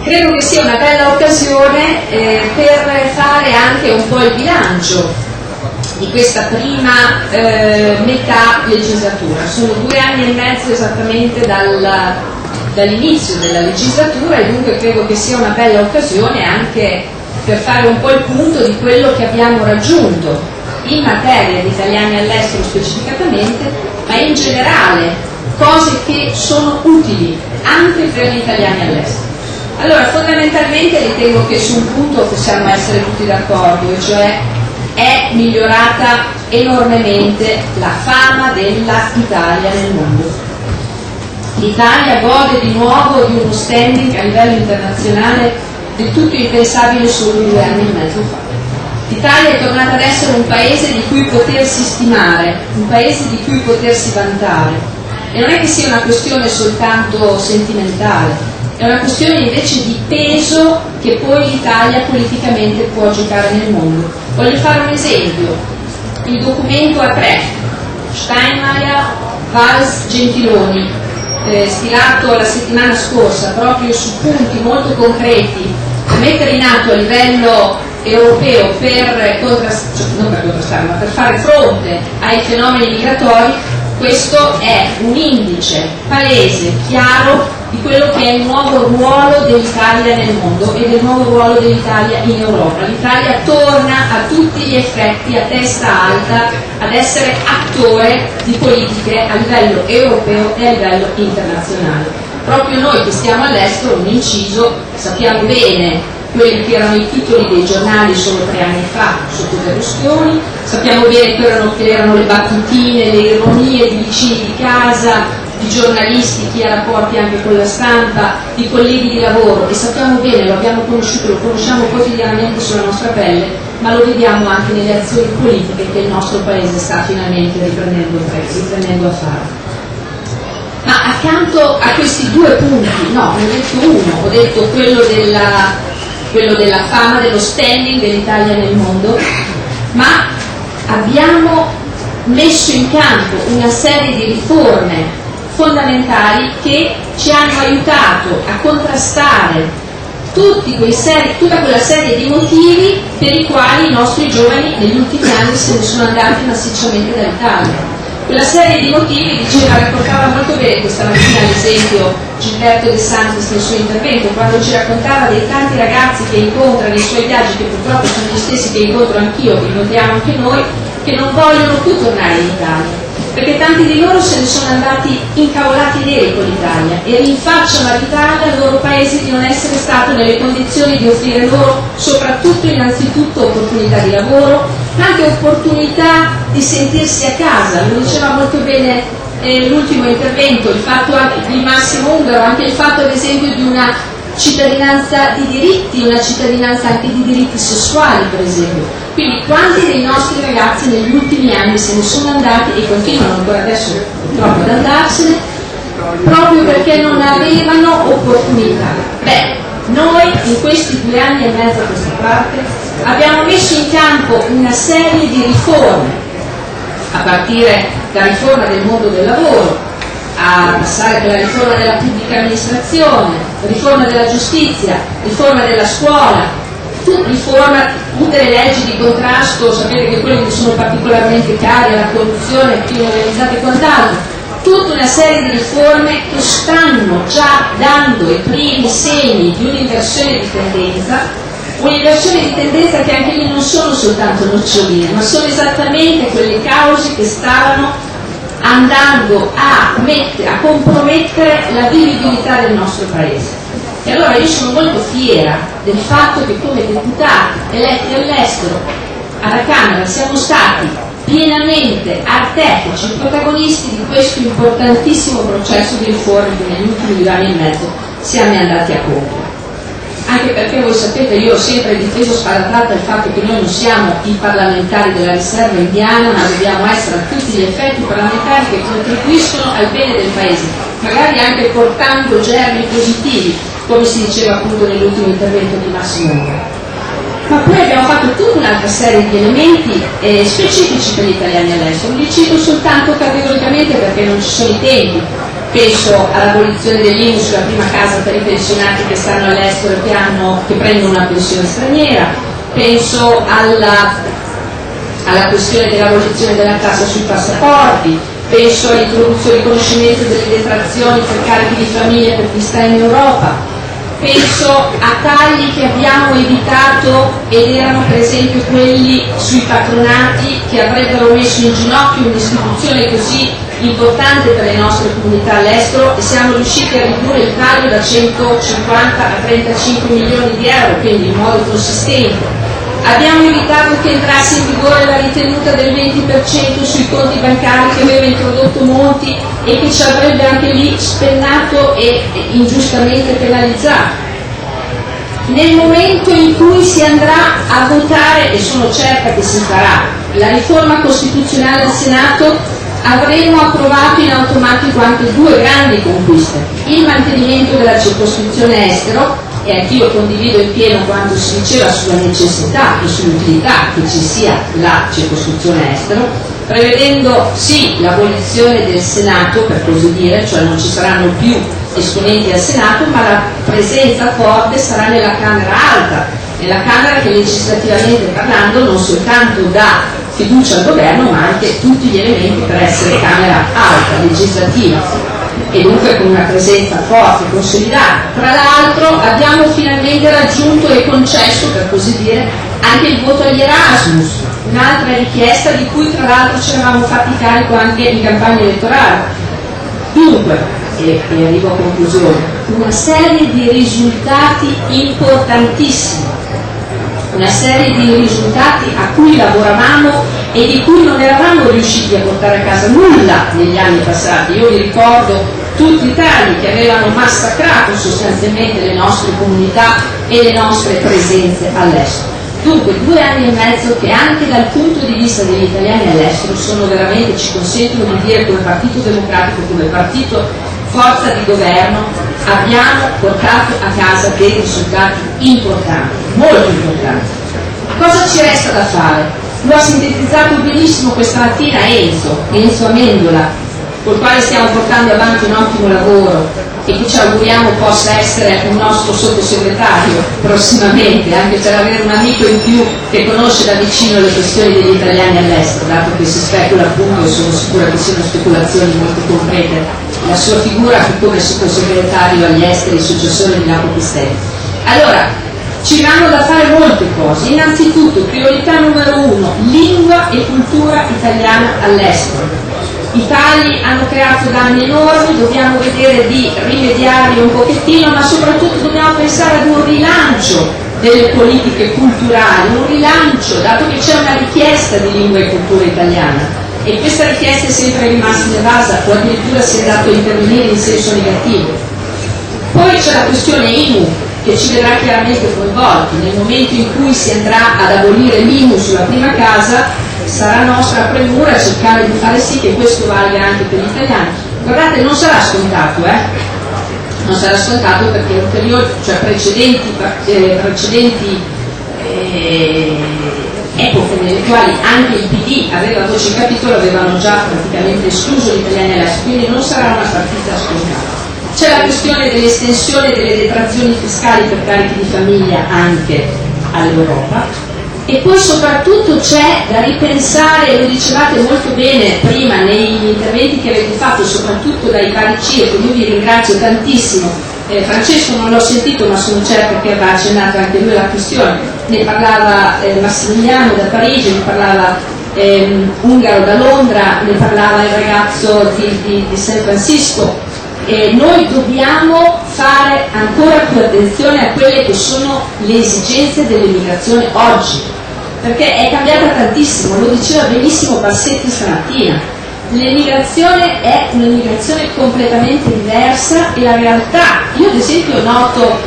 Credo che sia una bella occasione per fare anche un po' il bilancio di questa prima metà legislatura. Sono 2 anni e mezzo esattamente dall'inizio della legislatura e dunque credo che sia una bella occasione anche per fare un po' il punto di quello che abbiamo raggiunto in materia di italiani all'estero specificatamente, ma in generale cose che sono utili anche per gli italiani all'estero. Allora, fondamentalmente ritengo che su un punto possiamo essere tutti d'accordo, e cioè è migliorata enormemente la fama dell'Italia nel mondo. L'Italia gode di nuovo di uno standing a livello internazionale del tutto impensabile solo 2 anni e mezzo fa. L'Italia è tornata ad essere un paese di cui potersi stimare, un paese di cui potersi vantare. E non è che sia una questione soltanto sentimentale, è una questione invece di peso che poi l'Italia politicamente può giocare nel mondo. Voglio fare un esempio: il documento A3, Steinmeier, Valls, Gentiloni, stilato la settimana scorsa proprio su punti molto concreti da mettere in atto a livello europeo per fare fronte ai fenomeni migratori. Questo è un indice palese, chiaro, di quello che è il nuovo ruolo dell'Italia nel mondo e del nuovo ruolo dell'Italia in Europa. L'Italia torna a tutti gli effetti a testa alta ad essere attore di politiche a livello europeo e a livello internazionale. Proprio noi che stiamo all'estero, un inciso, sappiamo bene quelli che erano i titoli dei giornali solo 3 anni fa sotto Berlusconi, sappiamo bene che erano le battutine, le ironie di vicini di casa, di giornalisti, chi ha rapporti anche con la stampa, di colleghi di lavoro, e sappiamo bene, lo abbiamo conosciuto, lo conosciamo quotidianamente sulla nostra pelle, ma lo vediamo anche nelle azioni politiche che il nostro Paese sta finalmente riprendendo a fare. Ma accanto a questi 2 punti, no, ne ho detto uno, ho detto quello della fama, dello standing dell'Italia nel mondo, ma abbiamo messo in campo una serie di riforme fondamentali che ci hanno aiutato a contrastare tutta quella serie di motivi per i quali i nostri giovani negli ultimi anni se ne sono andati massicciamente dall'Italia. Quella serie di motivi, raccontava molto bene questa mattina l'esempio Gilberto De Santis nel suo intervento, quando ci raccontava dei tanti ragazzi che incontra nei suoi viaggi, che purtroppo sono gli stessi che incontro anch'io, che incontriamo anche noi, che non vogliono più tornare in Italia, perché tanti di loro se ne sono andati incavolati neri con l'Italia e rinfacciano all'Italia, al loro paese, di non essere stato nelle condizioni di offrire loro soprattutto innanzitutto opportunità di lavoro, anche opportunità di sentirsi a casa. Lo diceva molto bene l'ultimo intervento, il fatto di Massimo Ungaro, anche il fatto ad esempio di una cittadinanza di diritti, una cittadinanza anche di diritti sessuali per esempio. Quindi quanti dei nostri ragazzi negli ultimi anni se ne sono andati e continuano ancora adesso purtroppo ad andarsene proprio perché non avevano opportunità? Beh, noi in questi 2 anni e mezzo a questa parte abbiamo messo in campo una serie di riforme, a partire dalla riforma del mondo del lavoro, a passare per la riforma della pubblica amministrazione, riforma della giustizia, riforma della scuola, tutte le leggi di contrasto, sapete che quelle che sono particolarmente care, la corruzione, il crimine organizzato e quant'altro, tutta una serie di riforme che stanno già dando i primi segni di un'inversione di tendenza che anche lì non sono soltanto noccioline, ma sono esattamente quelle cause che stavano andando a compromettere la vivibilità del nostro Paese. E allora io sono molto fiera del fatto che come deputati eletti all'estero alla Camera siamo stati pienamente artefici, protagonisti di questo importantissimo processo di riforme che negli ultimi 2 anni e mezzo siamo andati a compiere. Anche perché voi sapete, io ho sempre difeso sparatratta il fatto che noi non siamo i parlamentari della riserva indiana, ma dobbiamo essere a tutti gli effetti parlamentari che contribuiscono al bene del Paese, magari anche portando germi positivi, come si diceva appunto nell'ultimo intervento di Massimo Ungaro. Ma poi abbiamo fatto tutta un'altra serie di elementi specifici per gli italiani all'estero. Li cito soltanto categoricamente perché non ci sono i tempi. penso all'abolizione dell'IMU sulla prima casa per i pensionati che stanno all'estero e che prendono una pensione straniera, penso alla questione dell'abolizione della tassa sui passaporti, penso all'introduzione e riconoscimento delle detrazioni per carichi di famiglia per chi sta in Europa, penso a tagli che abbiamo evitato ed erano per esempio quelli sui patronati che avrebbero messo in ginocchio un'istituzione così importante per le nostre comunità all'estero, e siamo riusciti a ridurre il taglio da 150 a 35 milioni di euro, quindi in modo consistente. Abbiamo evitato che entrasse in vigore la ritenuta del 20% sui conti bancari che aveva introdotto Monti e che ci avrebbe anche lì spennato e ingiustamente penalizzato. Nel momento in cui si andrà a votare, e sono certa che si farà, la riforma costituzionale del Senato, avremo approvato in automatico anche due grandi conquiste: il mantenimento della circoscrizione estero, e anch'io condivido in pieno quanto si diceva sulla necessità e sull'utilità che ci sia la circoscrizione estero, prevedendo sì l'abolizione del Senato, per così dire, cioè non ci saranno più esponenti al Senato, ma la presenza forte sarà nella Camera Alta, nella Camera che legislativamente parlando non soltanto dà fiducia al governo, ma anche tutti gli elementi per essere Camera Alta, legislativa, e dunque con una presenza forte, consolidata. Tra l'altro abbiamo finalmente raggiunto e concesso, per così dire, anche il voto agli Erasmus, un'altra richiesta di cui tra l'altro ci eravamo fatti carico anche in campagna elettorale. Dunque, e arrivo a conclusione, una serie di risultati importantissimi, una serie di risultati a cui lavoravamo e di cui non eravamo riusciti a portare a casa nulla negli anni passati. Io vi ricordo tutti i tagli che avevano massacrato sostanzialmente le nostre comunità e le nostre presenze all'estero. Dunque 2 anni e mezzo che anche dal punto di vista degli italiani all'estero sono veramente, ci consentono di dire come Partito Democratico, come partito forza di governo, abbiamo portato a casa dei risultati importanti, molto importanti. Cosa ci resta da fare? Lo ha sintetizzato benissimo questa mattina Enzo Amendola, col quale stiamo portando avanti un ottimo lavoro e che ci auguriamo possa essere un nostro sottosegretario prossimamente, anche per avere un amico in più che conosce da vicino le questioni degli italiani all'estero, dato che si specula appunto, e sono sicura che siano speculazioni molto concrete, la sua figura come sottosegretario agli esteri, successore di Jacopo Pistelli. Allora, ci vanno da fare molte cose. Innanzitutto, priorità numero 1, lingua e cultura italiana all'estero. I tagli hanno creato danni enormi, dobbiamo vedere di rimediarli un pochettino, ma soprattutto dobbiamo pensare ad un rilancio delle politiche culturali, un rilancio, dato che c'è una richiesta di lingua e cultura italiana. E questa richiesta è sempre rimasta evasa, o addirittura si è dato a intervenire in senso negativo. Poi c'è la questione IMU, che ci vedrà chiaramente coinvolti. Nel momento in cui si andrà ad abolire l'IMU sulla prima casa, sarà nostra premura cercare di fare sì che questo valga anche per gli italiani. Guardate, non sarà scontato, non sarà scontato, perché ulteriori, cioè precedenti epoche nelle quali anche il PD aveva voce in capitolo avevano già praticamente escluso gli italiani all'estero, quindi non sarà una partita scontata. C'è la questione dell'estensione delle detrazioni fiscali per carichi di famiglia anche all'Europa, e poi soprattutto c'è da ripensare, lo dicevate molto bene prima negli interventi che avete fatto, soprattutto dai vari circoli. Io vi ringrazio tantissimo. Francesco non l'ho sentito, ma sono certa che avrà accennato anche lui alla questione. Ne parlava Massimiliano da Parigi, ne parlava Ungaro da Londra, ne parlava il ragazzo di San Francisco. Noi dobbiamo fare ancora più attenzione a quelle che sono le esigenze dell'immigrazione oggi, perché è cambiata tantissimo, lo diceva benissimo Bassetti stamattina. L'immigrazione è un'immigrazione completamente diversa, e la realtà, io ad esempio noto,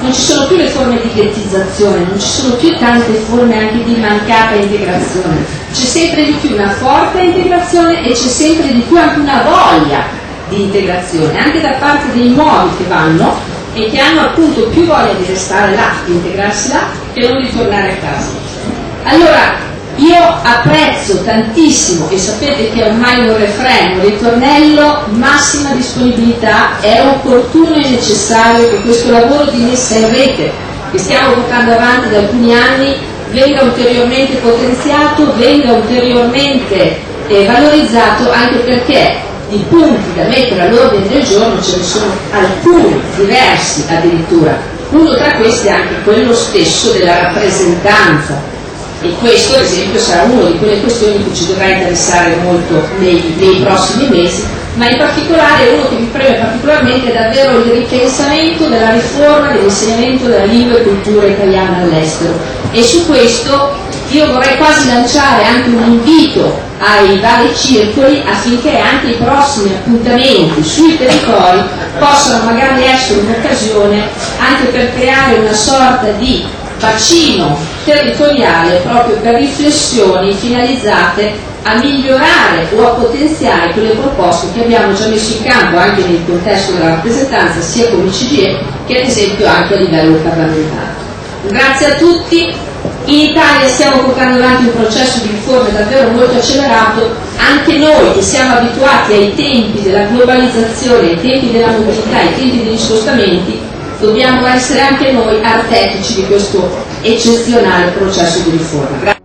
non ci sono più le forme di ghettizzazione, non ci sono più tante forme anche di mancata integrazione, c'è sempre di più una forte integrazione e c'è sempre di più anche una voglia di integrazione, anche da parte dei nuovi che vanno e che hanno appunto più voglia di restare là, di integrarsi là, che non di tornare a casa. Allora, Io apprezzo tantissimo, e sapete che è ormai un refrain, un ritornello, massima disponibilità, è opportuno e necessario che questo lavoro di messa in rete che stiamo portando avanti da alcuni anni venga ulteriormente potenziato, venga ulteriormente valorizzato, anche perché di punti da mettere all'ordine del giorno ce ne sono alcuni, diversi addirittura. Uno tra questi è anche quello stesso della rappresentanza, e questo ad esempio sarà una di quelle questioni che ci dovrà interessare molto nei prossimi mesi, ma in particolare uno che mi preme particolarmente è davvero il ripensamento della riforma dell'insegnamento della lingua e cultura italiana all'estero, e su questo io vorrei quasi lanciare anche un invito ai vari circoli affinché anche i prossimi appuntamenti sui territori possano magari essere un'occasione anche per creare una sorta di bacino territoriale proprio per riflessioni finalizzate a migliorare o a potenziare quelle proposte che abbiamo già messo in campo anche nel contesto della rappresentanza sia come CGIE che ad esempio anche a livello parlamentare. Grazie a tutti. In Italia stiamo portando avanti un processo di riforme davvero molto accelerato, anche noi che siamo abituati ai tempi della globalizzazione, ai tempi della mobilità, ai tempi degli spostamenti, dobbiamo essere anche noi artefici di questo eccezionale processo di riforma.